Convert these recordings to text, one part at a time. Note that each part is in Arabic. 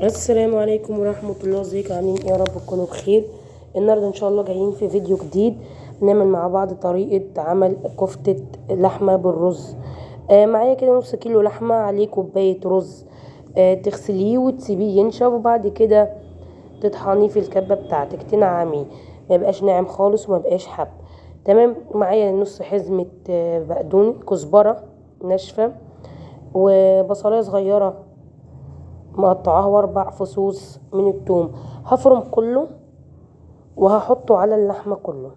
السلام عليكم ورحمة الله، ازيكم عاملين ايه؟ يا رب تكونوا بخير. النهارده ان شاء الله جايين في فيديو جديد نعمل مع بعض طريقة عمل كفتة لحمة بالرز. معايا كده نص كيلو لحمة، عليه كوباية رز. تغسليه وتسيبيه ينشف، وبعد كده تطحنيه في الكبة بتاعتك، تنعميه ما يبقاش ناعم خالص وما يبقاش حب. تمام. معايا نص حزمة بقدونس، كزبرة ناشفة، وبصلاية صغيرة مقطعاها، واربع فصوص من الثوم. هفرم كله وهحطه على اللحمة كله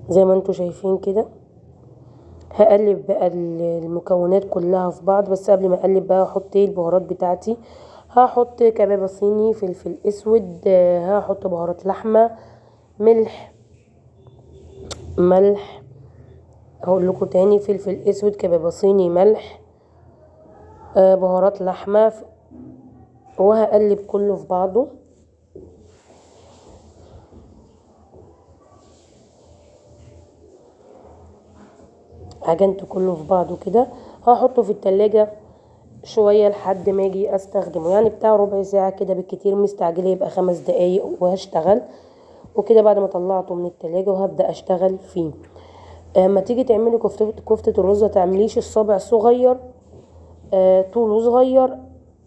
زي ما انتوا شايفين كده. هقلب بقى المكونات كلها في بعض، بس قبل ما اقلب بقى هحط البهارات بتاعتي. هحط كباب صيني، فلفل اسود، هحط بهارات لحمة، ملح. هقول لكم تاني: فلفل اسود، كباب صيني، ملح، بهارات لحمة. وهقلب كله في بعضه. عجنت كله في بعضه كده. هحطه في التلاجة شوية لحد ما اجي استخدمه، يعني بتاع ربع ساعة كده بالكتير، مستعجلة يبقى 5 دقايق وهشتغل. وكده بعد ما طلعته من التلاجة وهبدأ اشتغل فيه. اما تيجي تعملي كفتة الرز، متعمليش الصابع صغير طوله صغير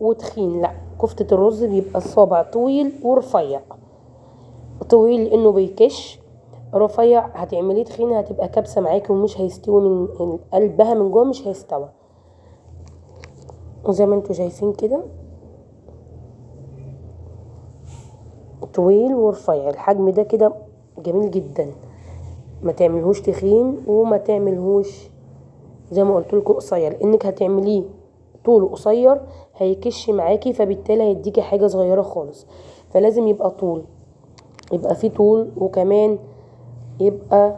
وتخين، لا، كفتة الرز بيبقى الصابع طويل ورفيع. طويل لانه بيكش، رفيع هتعمليه تخين هتبقى كبسة معاكي ومش هيستوي من قلبها، من جوه مش هيستوى. وزي ما انتوا شايفين كده، طويل ورفيع، الحجم ده كده جميل جدا. ما تعملهوش تخين وما تعملهوش زي ما قلت لكم قصير، لانك هتعمليه طول قصير هيكش معاكي، فبالتالي هيديكي حاجه صغيره خالص. فلازم يبقى طول، يبقى فيه طول، وكمان يبقى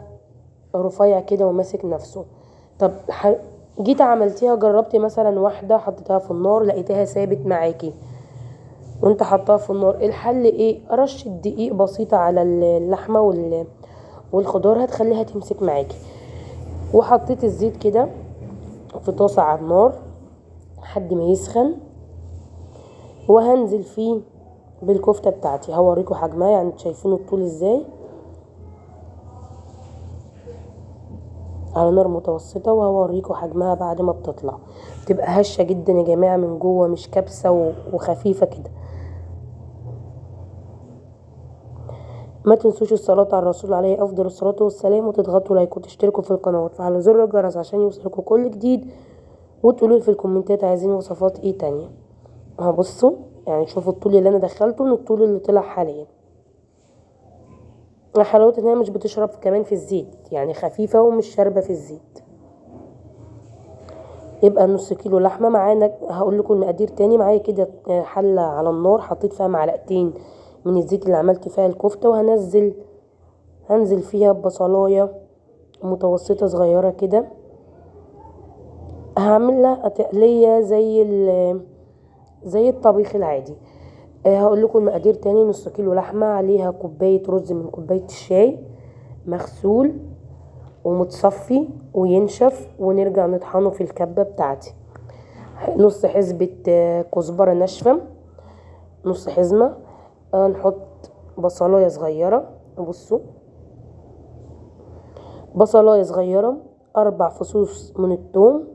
رفيع كده وماسك نفسه. طب جيت عملتيها، جربتي مثلا واحده حطيتها في النار لقيتها ثابت معاكي وانت حطاها في النار، الحل ايه؟ رشة دقيق بسيطة على اللحمة والخضار هتخليها تمسك معاكي. وحطيت الزيت كده في طاسة على النار لحد ما يسخن، وهنزل فيه بالكفتة بتاعتي. هوريكم حجمها، يعني شايفين الطول ازاي، على نار متوسطة. وهوريكم حجمها بعد ما بتطلع، بتبقى هشة جدا يا جماعة من جوه، مش كبسة وخفيفة كده. ما تنسوش الصلاة على الرسول عليه افضل الصلاة والسلام، وتضغطوا لايك وتشتركوا في القناة وتفعلوا زر الجرس عشان يوصلكوا كل جديد، وتقولوا في الكومنتات عايزين وصفات ايه تانية. هبصوا يعني شوفوا الطول اللي انا دخلته من الطول اللي طلع حاليا. حلاوة ان هي مش بتشرب كمان في الزيت، يعني خفيفة ومش شاربة في الزيت. يبقى نص كيلو لحمة معانا. هقول لكم المقادير تاني. معايا كده حلة على النار، حطيت فيها معلقتين من الزيت اللي عملت فيها الكفتة، هنزل فيها ببصلاية متوسطة صغيرة كده. هعمل لها تقلية زي الطبيخ العادي. هقول لكم المقادير تاني: نص كيلو لحمة، عليها كوباية رز من كوباية الشاي، مغسول ومتصفي وينشف، ونرجع نطحنه في الكبة بتاعتي. نص حزبة كزبرة ناشفة، نص حزمة. نحط بصلاية صغيرة، بصوا، بصلاية صغيرة، 4 فصوص من الثوم.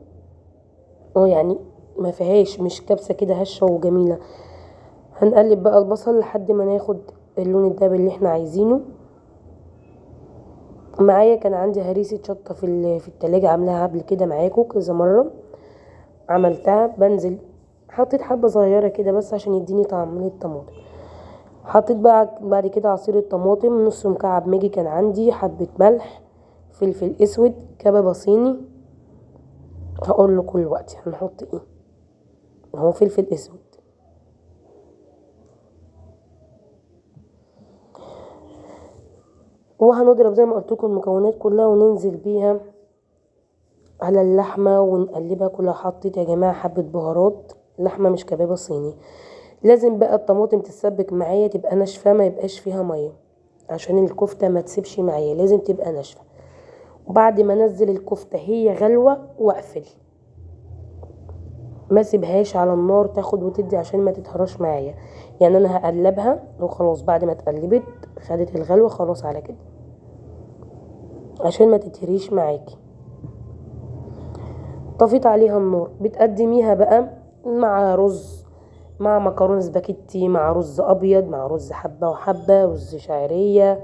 يعني ما فيهاش، مش كبسة كده هشة وجميلة. هنقلب بقى البصل لحد ما ناخد اللون الدهبي اللي احنا عايزينه. معايا كان عندي هريسة شطة في التلاجة، عاملاها قبل كده معاكم كذا مرة، عملتها. بنزل حطيت حبة صغيرة كده بس عشان يديني طعم من الطماطم. حطيت بقى بعد كده عصير الطماطم، نص مكعب ماجي كان عندي، حبة ملح، فلفل اسود، كباب صيني. هقول له كل وقت هنحط ايه، هو فلفل اسود. وهنضرب زي ما قلت لكم المكونات كلها وننزل بيها على اللحمه ونقلبها كلها. حطيت يا جماعه حبه بهارات لحمه، مش كباب صيني. لازم بقى الطماطم تتسبك معايا، تبقى ناشفه، ما يبقاش فيها ميه، عشان الكفته ما تسيبش معايا، لازم تبقى ناشفه. وبعد ما انزل الكفته هي غلوه واقفل. ما سيبهاش على النار تاخد وتدي عشان ما تتهرش معايا. يعني انا هقلبها وخلاص، بعد ما اتقلبت خدت الغلوة خلاص على كده عشان ما تتهريش معاكي. طفيت عليها النار، بتقدميها بقى مع رز، مع مكرونه سباكيتي، مع رز ابيض، مع رز حبه وحبه، رز شعريه.